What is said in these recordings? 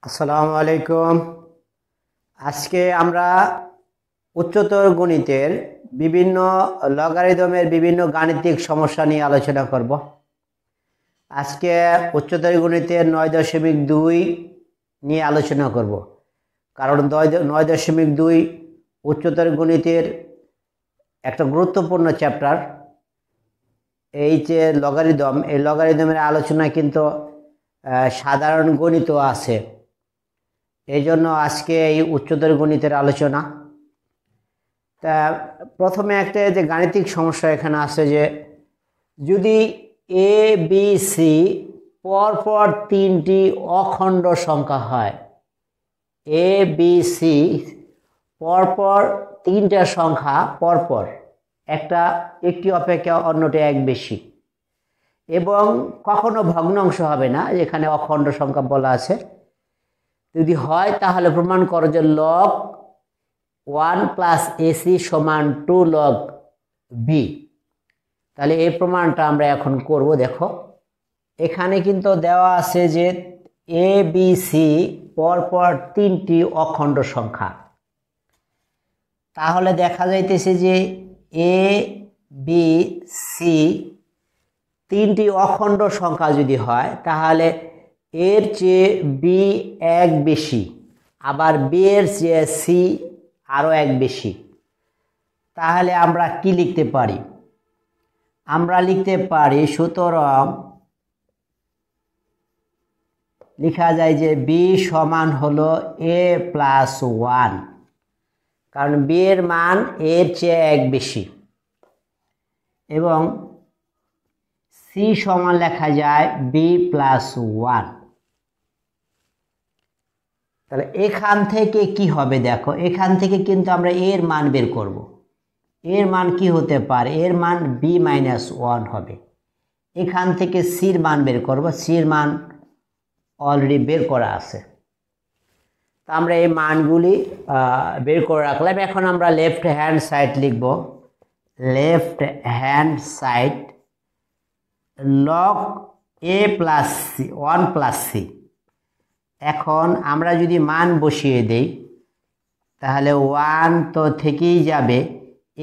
আসসালামু আলাইকুম। আজকে আমরা উচ্চতর গণিতের বিভিন্ন লগারিদমের বিভিন্ন গাণিতিক সমস্যা নিয়ে আলোচনা করব। আজকে উচ্চতর গণিতের 9.2 নিয়ে আলোচনা করব, কারণ 9.2 উচ্চতর গণিতের একটা গুরুত্বপূর্ণ চ্যাপ্টার। এই যে লগারিদম, এই লগারিদমের আলোচনা কিন্তু সাধারণ গণিতও আছে। এই জন্য আজকে এই উচ্চতর গণিতের আলোচনা। তা প্রথমে একটা যে গাণিতিক সমস্যা এখানে আছে, যে যদি এ বি সি পরপর তিনটি অখণ্ড সংখ্যা হয়, এ বি সি পরপর তিনটা সংখ্যা পরপর, একটি অপেক্ষা অন্যটি এক বেশি, এবং কখনো ভগ্নাংশ হবে না, যেখানে অখণ্ড সংখ্যা বলা আছে, যদি হয় তাহলে প্রমাণ করো যে লগ 1 প্লাস এসি সমান 2 লগ বি। তাহলে এই প্রমাণটা আমরা এখন করব। দেখো এখানে কিন্তু দেওয়া আছে যে এ বি সি পরপর তিনটি অখণ্ড সংখ্যা। তাহলে দেখা যাইতেছে যে এ বি সি তিনটি অখণ্ড সংখ্যা যদি হয়, তাহলে এর চেয়ে বি এক বেশি, আবার বি এর চেয়ে সি আরও এক বেশি। তাহলে আমরা কি লিখতে পারি? আমরা লিখতে পারি, সুতরাং লেখা যায় যে বি সমান হলো এ প্লাস 1, কারণ বি এর মান এর চেয়ে এক বেশি, এবং সি সমান লেখা যায় বি প্লাস 1। তাহলে এখান থেকে কি হবে? দেখো এখান থেকে কিন্তু আমরা এর মান বের করব। এর মান কি হতে পারে? এর মান বি মাইনাস 1 হবে। এখান থেকে সির মান বের করব, সির মান অলরেডি বের করা আছে। তা আমরা এই মানগুলি বের করে রাখলাম। এখন আমরা লেফট হ্যান্ড সাইড লিখব। Left hand side log a plus C 1 plus C. এখন আমরা যদি মান বসিয়ে দেই, তাহলে 1 তো থেকেই যাবে,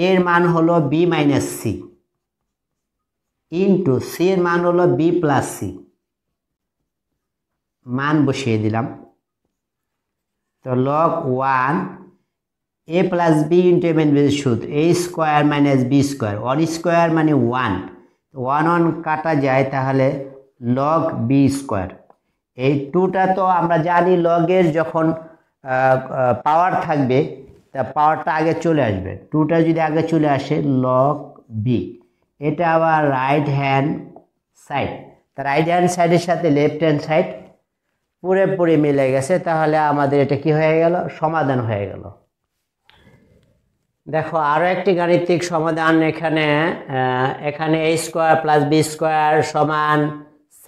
এর মান হলো B minus C, into C এর মান হলো বি প্লাস সি। মান বসিয়ে দিলাম। তো log 1 a plus b into m n বির সূত্র a square minus b square, 1 square মানে 1, 1 কাটা যায়, তাহলে লগ বি স্কোয়ার। এই 2টা তো আমরা জানি, লগের যখন পাওয়ার থাকবে তা পাওয়ারটা আগে চলে আসবে। 2টা যদি আগে চলে আসে, লগ বি। এটা আবার রাইট হ্যান্ড সাইড, তা রাইট হ্যান্ড সাইডের সাথে লেফট হ্যান্ড সাইড পুরোপুরি মিলে গেছে। তাহলে আমাদের এটা কি হয়ে গেল? সমাধান হয়ে গেল। দেখো আরও একটি গাণিতিক সমাধান এখানে a square plus b square সমান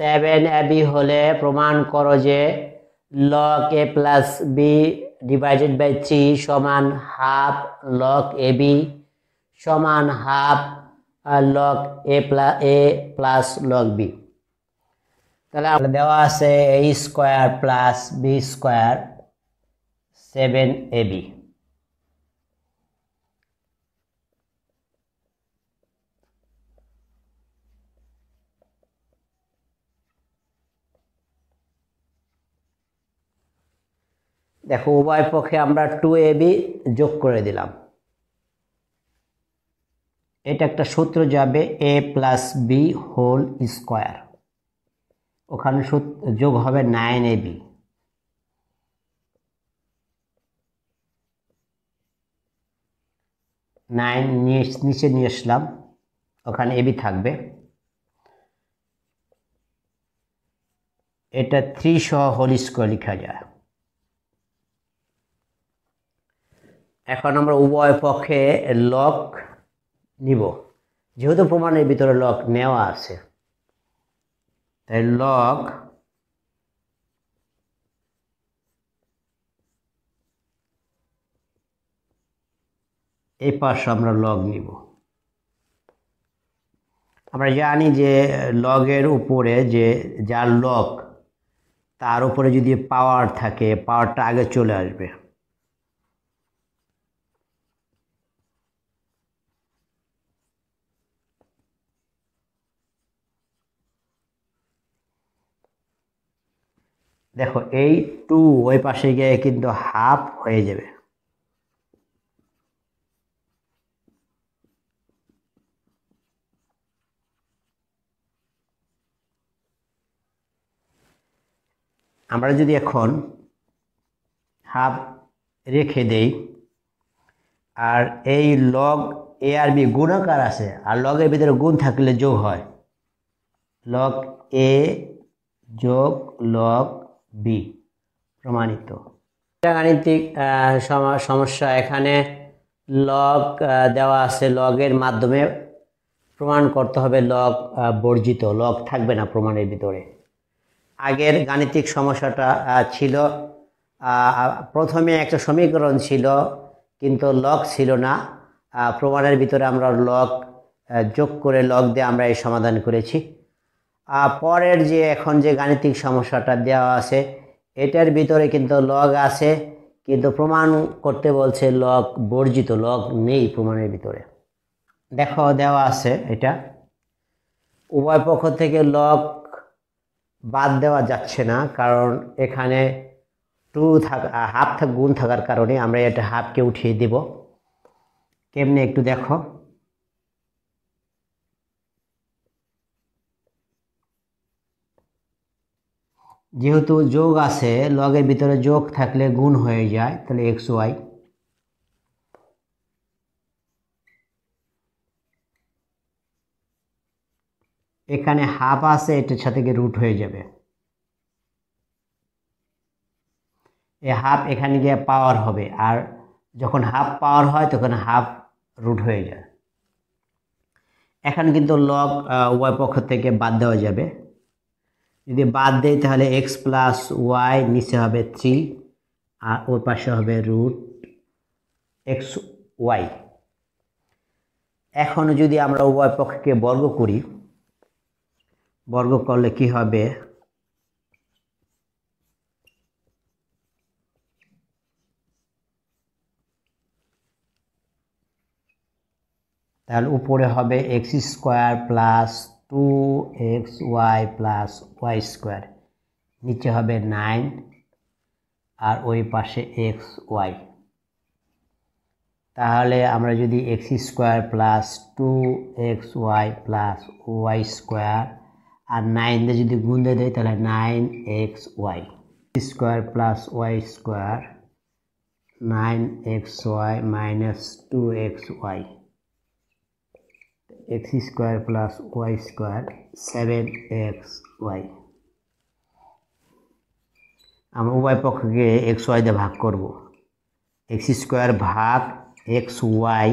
7ab হলে প্রমাণ করো যে log a plus b divided by 3 সমান হাফ লগ এ বি সমান half log a plus log b. তাহলে দেওয়া আছে a square plus b square 7ab। দেখো উভয় পক্ষে আমরা 2ab যোগ করে দিলাম। এটা একটা সূত্র যাবে এ প্লাস বি হোল স্কোয়ার, ওখানে যোগ হবে 9ab। নিচে নিয়ে আসলাম, ওখানে এবি থাকবে। এটা 3 সহ হোল স্কোয়ার লেখা যায়। এখন আমরা উভয় পক্ষে লগ নিব, যেহেতু প্রমাণের ভিতরে লগ নেওয়া আছে, তাই লগ এই পাশে আমরা লগ নিব। আমরা জানি যে লগের উপরে যে যার লগ তার উপরে যদি পাওয়ার থাকে পাওয়ারটা আগে চলে আসবে। দেখো এই 2 ওই পাশে গিয়ে কিন্তু হাফ হয়ে যাবে। আমরা যদি এখন হাফ রেখে দেই আর এই লগ এ আর বি গুণাকার আছে আর লগের ভিতরে গুণ থাকলে যোগ হয়, লগ এ যোগ লগ বি প্রমাণিত। গাণিতিক সমস্যা, এখানে লগ দেওয়া আছে, লগের মাধ্যমে প্রমাণ করতে হবে লগ বর্জিত, লগ থাকবে না প্রমাণের ভিতরে। আগের গাণিতিক সমস্যাটা ছিল প্রথমে একটা সমীকরণ ছিল কিন্তু লগ ছিল না, প্রমাণের ভিতরে আমরা লগ যোগ করে লগ দিয়ে আমরা এই সমাধান করেছি। পরের যে এখন যে গাণিতিক সমস্যাটা দেওয়া আছে এটার ভিতরে কিন্তু লগ আছে কিন্তু প্রমাণ করতে বলছে লগ বর্জিত, লগ নেই প্রমাণের ভিতরে। দেখো দেওয়া আছে এটা, উভয় পক্ষ থেকে লগ বাদ দেওয়া যাচ্ছে না কারণ এখানে 2 হাফ গুণ থাকার কারণে আমরা এটা হাফকে উঠিয়ে দেব। কেমনে একটু দেখো, যেহেতু যোগ আছে লগের ভিতরে যোগ থাকলে গুণ হয়ে যায়, তাহলে এক্স ওয়াই। এখানে হাফ আছে, এটার সাথে গিয়ে রুট হয়ে যাবে, এই হাফ এখানে গিয়ে পাওয়ার হবে, আর যখন হাফ পাওয়ার হয় তখন হাফ রুট হয়ে যায়। এখন কিন্তু লগ উভয় পক্ষ থেকে বাদ দেওয়া যাবে, যদি বাদ দেয় তাহলে এক্স প্লাস ওয়াই নিচে হবে 3 আর ওর পাশে হবে রুট এক্স ওয়াই। এখন যদি আমরা উভয় পক্ষকে বর্গ করি, বর্গ করলে কি হবে, তাহলে উপরে হবে x square plus 2xy plus y square, নিচে হবে 9 আর ওই পাশে এক্স ওয়াই। তাহলে আমরা যদি x square plus 2xy plus y square আর 9 দিয়ে যদি গুণ দিয়ে দেয় তাহলে 9xy square plus y square 9xy minus 2xy, x square plus y square 7xy। আমরা উভয় পক্ষকে এক্স ওয়াই দিয়ে ভাগ করব, এক্স স্কোয়ার ভাগ এক্স ওয়াই,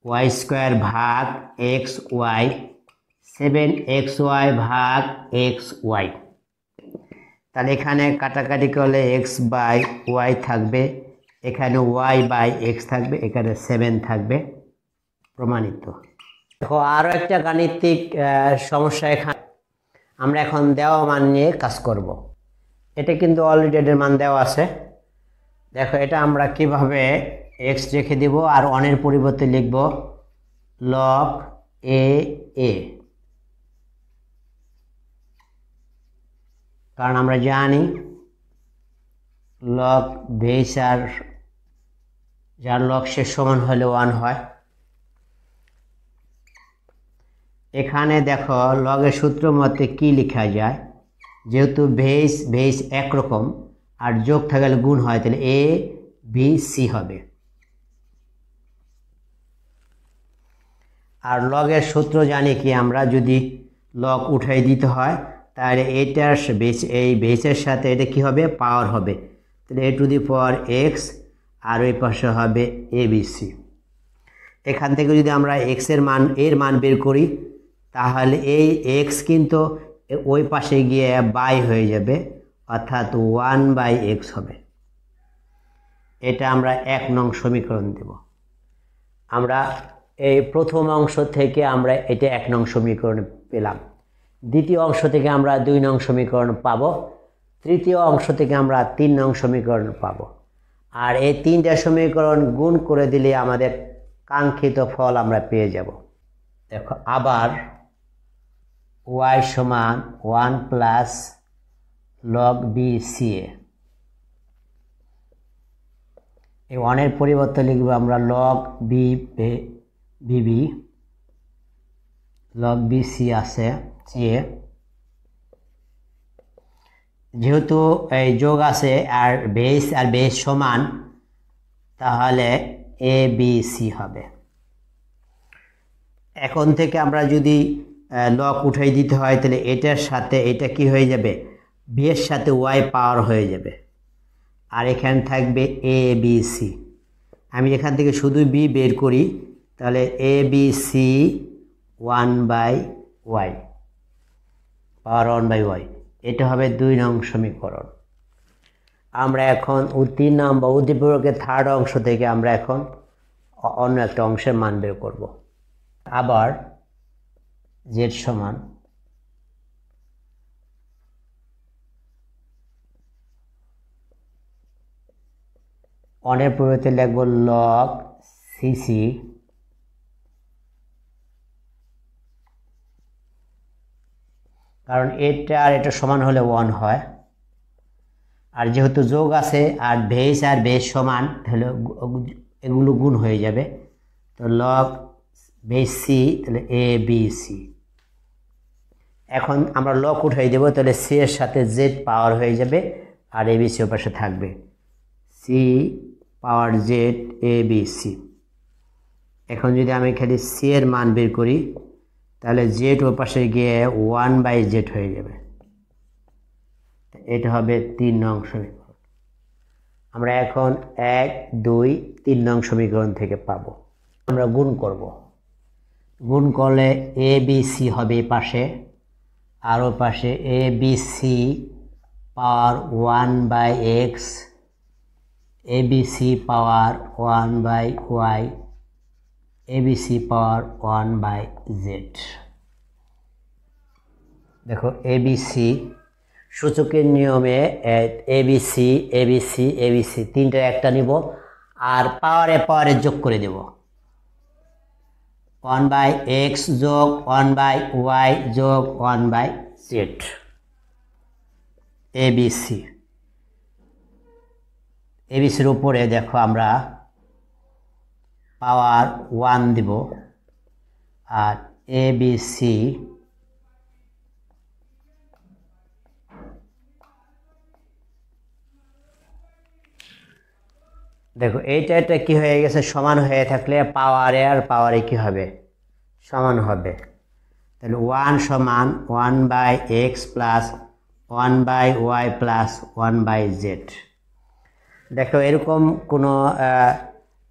ওয়াই স্কোয়ার ভাগ এক্স ওয়াই, 7xy ভাগ এক্স ওয়াই। তাহলে এখানে কাটাকাটি করলে এক্স বাই ওয়াই থাকবে, এখানে ওয়াই বাই এক্স থাকবে, এখানে 7 থাকবে, প্রমাণিত। দেখো আরও একটা গাণিতিক সমস্যা, এখানে আমরা এখন দেওয়া মান নিয়ে কাজ করব। এটা কিন্তু অলরেডি এর মান দেওয়া আছে। দেখো এটা আমরা কিভাবে এক্স রেখে দেব আর 1 এর পরিবর্তে লিখব লগ এ এ, কারণ আমরা জানি লগ বেস আর যার লগ শেষ সমান হলে 1 হয়। এখানে দেখো লগের সূত্র মতে কি লেখা যায়, যেহেতু বেস একরকম আর যোগ থাকলে গুণ হয় তাহলে এ বি সি হবে। আর লগের সূত্র জানি কি, আমরা যদি লগ উঠাই দিতে হয় তাহলে এটার এই বেসের সাথে এটা কি হবে, পাওয়ার হবে, তাহলে এ টু দি পাওয়ার এক্স আর ওই পাশে হবে এ বি সি। এখান থেকে যদি আমরা এর মান বের করি তাহলে এই এক্স কিন্তু ওই পাশে গিয়ে বাই হয়ে যাবে, অর্থাৎ 1/x হবে। এটা আমরা 1 নং সমীকরণ দেব। আমরা এই প্রথম অংশ থেকে আমরা এটা 1 নং সমীকরণ পেলাম, দ্বিতীয় অংশ থেকে আমরা 2 নং সমীকরণ পাবো। তৃতীয় অংশ থেকে আমরা 3 নং সমীকরণ পাব। আর এই 3টা সমীকরণ গুণ করে দিলে আমাদের কাঙ্ক্ষিত ফল আমরা পেয়ে যাব। দেখো আবার y সমান 1 প্লাস log b ca। এই 1 এর পরিবর্তে লিখব আমরা log b bb, log b c আছে ca। যেহেতু এই যোগ আছে আর বেস সমান, তাহলে a b c হবে। এখন থেকে আমরা যদি লগ উঠাই দিতে হয়, তাহলে এটার সাথে এটা কি হয়ে যাবে, b এর সাথে y পাওয়ার হয়ে যাবে, আর এখানে থাকবে a b c। আমি এখান থেকে শুধু b বের করি, তাহলে a b c 1/y power 1/y, এটা হবে 2 নং সমীকরণ। আমরা এখন 3 নম্বর উদ্দীপকের 3rd অংশ থেকে আমরা এখন অন্য একটা অংশের মান বের করব। আবার z সমান অনের পরিবর্তে লিখব log cc কারণ এটা আর এটা সমান হলে 1 হয়, আর যেহেতু যোগ আছে আর বেস সমান, তাহলে এগুলো গুণ হয়ে যাবে। তো log বেস c, তাহলে a b c। এখন আমরা লগ উঠাই দেব, তাহলে c এর সাথে z পাওয়ার হয়ে যাবে, আর a b c ওর পাশে থাকবে c power z a b c। এখন যদি আমি খালি c এর মান বের করি, তাহলে z ওর পাশে গিয়ে 1/z হয়ে যাবে। এটা হবে 3 নং সমীকরণ। আমরা এখন 1 2 3 নং সমীকরণ থেকে পাবো। আমরা গুণ করব, গুণ করলে a b c হবে পাশে, আর ওর পাশে a b c power 1/x, a b c power 1/y, a b c power 1/z। দেখো a b c সূচকের নিয়মে a b c a b c a b c তিনটা একটা নিব, আর পাওয়ারে যোগ করে দেব। 1/x যোগ 1/y যোগ 1/z ABC। ABCর উপরে দেখো আমরা পাওয়ার 1 দিব, আর ABC দেখো এইটা কি হয়ে গেছে, সমান হয়ে থাকলে পাওয়ারে কি হবে, সমান হবে। তাহলে 1 সমান 1/x plus 1/y plus 1/z। দেখো এরকম কোনো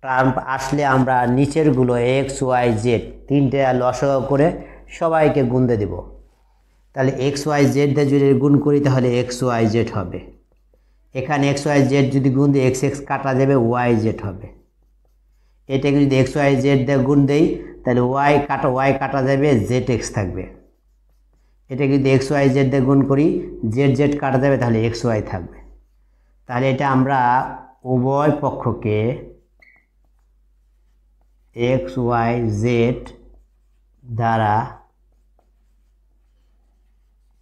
টার্ম আসলে আমরা নিচেরগুলো x y z তিনটে লসাগু করে সবাইকে গুণ দিয়ে দেব। তাহলে x y z দিয়ে যদি গুণ করি তাহলে x y z হবে। এখানে x y z যদি গুণ দিই x x কাটা যাবে, y z হবে। এটাকে যদি x y z দিয়ে গুণ দেই তাহলে y কাটা যাবে, z x থাকবে। এটাকে যদি x y z দিয়ে গুণ করি z z কাটা যাবে, তাহলে x y থাকবে। তাহলে এটা আমরা উভয় পক্ষকে x y z দ্বারা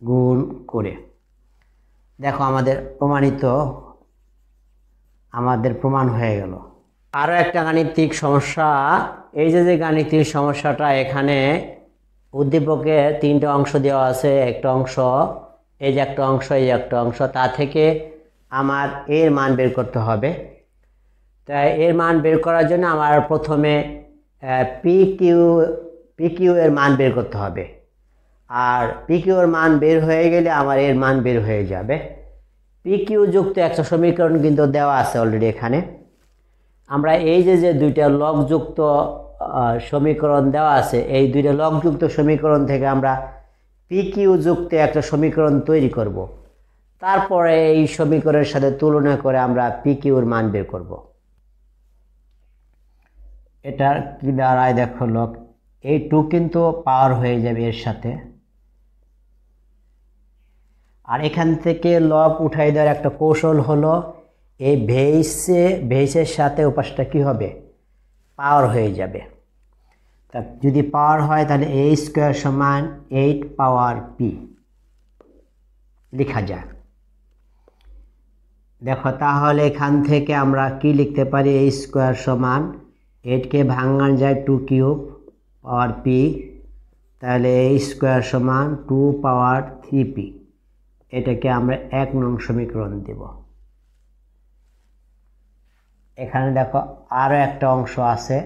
গুণ করে দেখো আমাদের প্রমাণ হয়ে গেল। আরও একটা গাণিতিক সমস্যা, এই যে গাণিতিক সমস্যাটা, এখানে উদ্দীপকে 3টে অংশ দেওয়া আছে। একটা অংশ এই যে একটা অংশ, এই একটা অংশ, তা থেকে আমার এর মান বের করতে হবে। তাই এর মান বের করার জন্য আমার প্রথমে PQ এর মান বের করতে হবে, আর PQ এর মান বের হয়ে গেলে আমার এর মান বের হয়ে যাবে। PQ যুক্ত একটা সমীকরণ কিন্তু দেওয়া আছে অলরেডি এখানে। আমরা এই যে দুইটা লগযুক্ত সমীকরণ দেওয়া আছে, এই দুইটা লগযুক্ত সমীকরণ থেকে আমরা PQ যুক্ত একটা সমীকরণ তৈরি করব। তারপরে এই সমীকরণের সাথে তুলনা করে আমরা PQ এর মান বের করব। এটা কি দাঁড়ায় দেখো, লগ এই 2 কিন্তু পাওয়ার হয়ে যাবে এর সাথে, আর এখান থেকে লগ উঠাই দেওয়ার একটা কৌশল হলো এই বেসের সাথে ওপাশটা কি হবে, পাওয়ার হয়ে যাবে। তা যদি পাওয়ার হয় তাহলে a স্কোয়ার সমান 8 পাওয়ার p লেখা যায়। দেখো তাহলে এখান থেকে আমরা কি লিখতে পারি, a স্কোয়ার সমান 8 কে ভাঙান যায় 2 কিউব পাওয়ার p, তাহলে a স্কোয়ার সমান 2 পাওয়ার 3p। এটাকে আমরা 1 নং সমীকরণ দেব। এখানে দেখো আরো একটা অংশ আছে,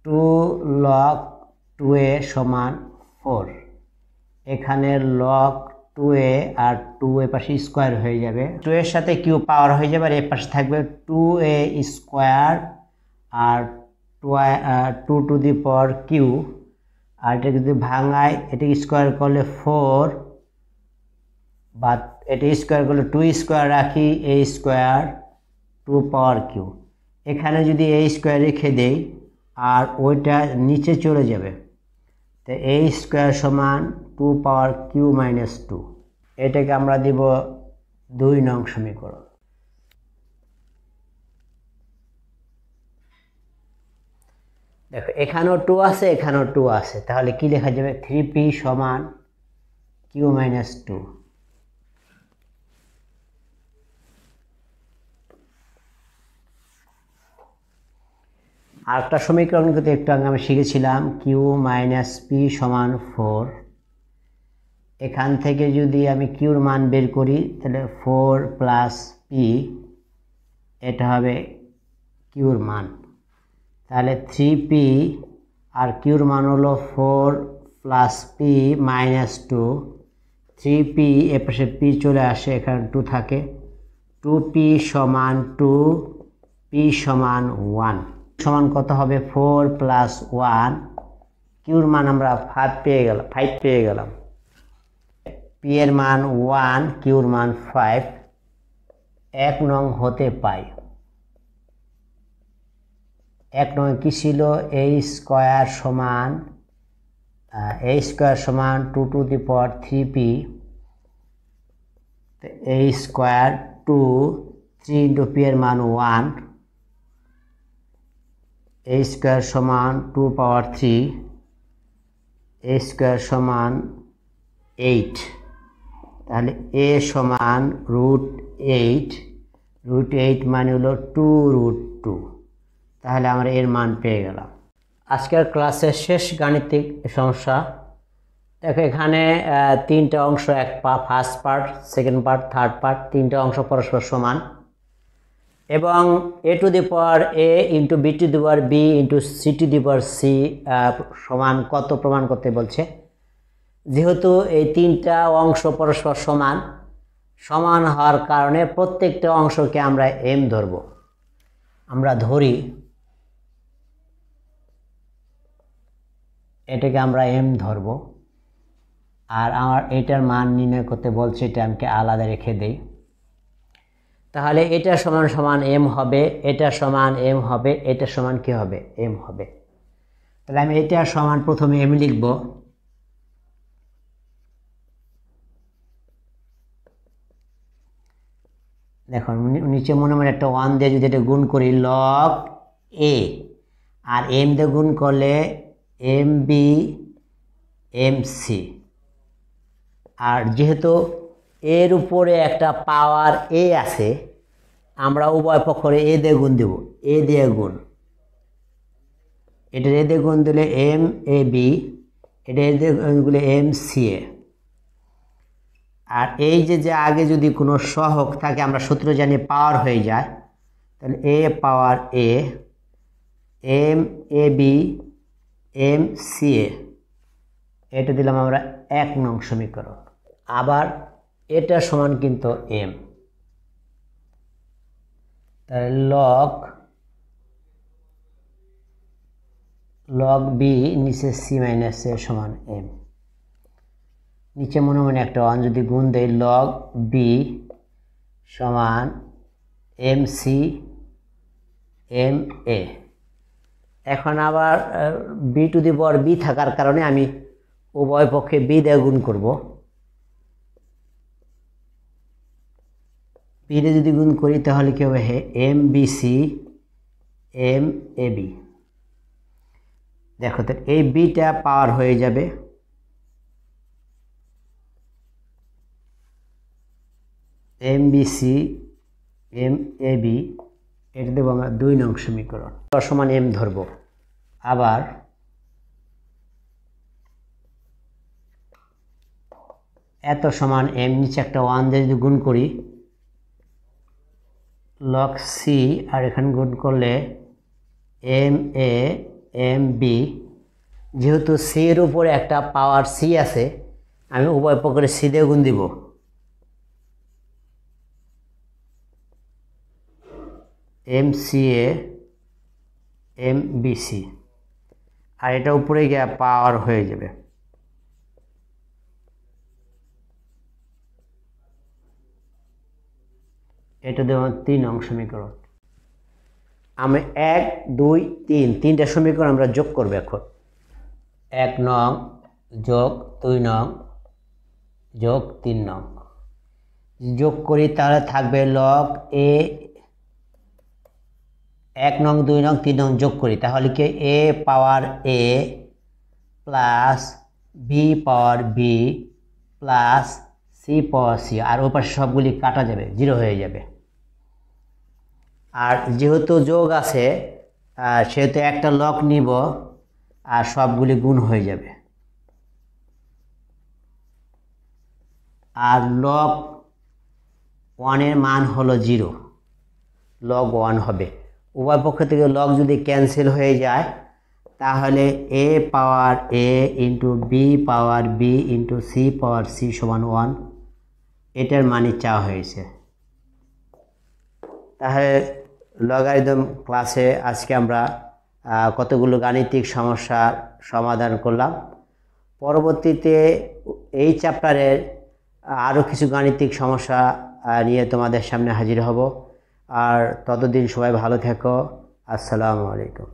2 log 2a সমান 4। এখানে log 2a আর 2 এর পাশে স্কোয়ার হয়ে যাবে, 2 এর সাথে কিউ পাওয়ার হয়ে যাবে, আর এর পাশে থাকবে 2a স্কোয়ার আর 2 টু দি পাওয়ার কিউ। আর এটা যদি ভাঙায়, এটা স্কোয়ার করলে 4, বা এটা স্কোয়ার করলে 2 স্কোয়ার রাখি, a স্কোয়ার 2 পাওয়ার কিউ। এখানে যদি a স্কোয়ার রেখে দেই আর ওইটা নিচে চলে যাবে, তো a স্কোয়ার সমান 2 পাওয়ার কিউ মাইনাস 2। এটাকে আমরা দিব 2 নং সমীকরণ। দেখো এখানেও 2 আছে, এখানেও 2 আছে, তাহলে কি লেখা যাবে, 3p সমান কিউ মাইনাস 2। আরেকটা সমীকরণ কিন্তু একটু আগে আমি শিখেছিলাম, কিউ মাইনাস পি সমান 4। এখান থেকে যদি আমি কিউর মান বের করি তাহলে 4 প্লাস পি, এটা হবে কিউর মান। তাহলে 3p আর কিউর মান হলো 4 প্লাস পি মাইনাস 2। 3p এর পাশে পি চলে আসে, এখানে 2 থাকে, 2p সমান 2, p সমান 1। সমান কত হবে, 4 প্লাস 1, কিউর মান আমরা 5 পেয়ে গেলাম। পি এর মান 1, কিউর মান 5, 1 নং হতে পাই। 1 নং কি ছিল, a স্কোয়ার সমান 2 to the power 3p, a square 2, 3 into p এর মান 1, a স্কোয়ার সমান 2 পাওয়ার 3, a স্কোয়ার সমান 8। তাহলে a সমান √8 মানে হলো 2√2। তাহলে আমরা এর মান পেয়ে গেলাম। আজকের ক্লাসের শেষ গাণিতিক সমস্যা। দেখো এখানে 3টা অংশ, first part, second part, third part, 3টা অংশ পরস্পর সমান, এবং a two the power a into b two the power b into c two the power c সমান কত প্রমাণ করতে বলছে। যেহেতু এই 3টা অংশ পরস্পর সমান হওয়ার কারণে প্রত্যেকটা অংশকে আমরা m ধরব। আমরা ধরি এটাকে আমরা m ধরব, আর আমার এটার মান নির্ণয় করতে বলছে, এটা আমাকে আলাদা রেখে দেই। তাহলে এটা সমান m হবে, এটা সমান m হবে, এটা সমান কি হবে, m হবে। তাহলে আমি এটা সমান প্রথমে m লিখব, দেখুন নিচে মনে মনে একটা 1 দিয়ে যদি এটা গুণ করি, log a, আর m দিয়ে গুণ করলে mb mc। আর যেহেতু এর উপরে একটা পাওয়ার a আছে, আমরা উভয় পক্ষে a দিয়ে গুণ দেব, a দিয়ে গুণ, এটা a দিয়ে গুণ দিলে mab, এটা a দিয়ে গুণ দিলে mca। আর এই যে আগে যদি কোনো সহগ থাকে, আমরা সূত্র জানি পাওয়ার হয়ে যায়, তাহলে a power a, mab mca, এটা দিলাম আমরা 1 নং সমীকরণ। আবার এটা সমান কিন্তু m, তাহলে log b নিচে c মাইনাস a সমান m। নিচে মনে মনে একটা 1 যদি গুণ দেই, log b সমান mc ma। এখন আবার b two the power b থাকার কারণে আমি উভয় পক্ষে b দিয়ে গুণ করব, পি রে যদি গুণ করি তাহলে কি হবে M B C M A B. দেখো তো এই বিটা পাওয়ার হয়ে যাবে M B C M A B, এটা দেবো আমরা 2 নং সমীকরণ সমান এম ধরবো। আবার এত সমান এম নিচে একটা 1 দিয়ে যদি গুণ করি লগ সি, আর এখানে গুণ করলে এম এ এম বি। যেহেতু সি এর উপরে একটা পাওয়ার সি আছে, আমি উভয় পক্ষে সি দিয়ে গুণ দিব। M C A M B C, আর এটা উপরে গিয়ে পাওয়ার হয়ে যাবে। এটা দেওয়া 3 নং সমীকরণ। আমি 1 2 3 তিনটা সমীকরণ আমরা যোগ করব এখন। 1 নং যোগ 2 নং যোগ 3 নং যোগ করি, তাহলে থাকবে লগ এ 1 নং 2 নং 3 নং যোগ করি, তাহলে কি এ পাওয়ার এ plus B power B plus C পাওয়ার সি, আর ওই পাশে সবগুলি কাটা যাবে, 0 হয়ে যাবে। আর যেহেতু যোগ আছে সেহেতু একটা লগ নিব আর সবগুলি গুণ হয়ে যাবে। আর লগ 1 এর মান হলো 0, লগ 1 হবে। উভয় পক্ষ থেকে লগ যদি ক্যান্সেল হয়ে যায় তাহলে এ পাওয়ার এ into B power B into C পাওয়ার সি সমান 1, এটার মানই চাওয়া হয়েছে। তাহলে লগারিদম ক্লাসে আজকে আমরা কতগুলো গাণিতিক সমস্যার সমাধান করলাম। পরবর্তীতে এই চ্যাপ্টারের আরও কিছু গাণিতিক সমস্যা নিয়ে তোমাদের সামনে হাজির হব। আর ততদিন সবাই ভালো থেকো। আসসালামু আলাইকুম।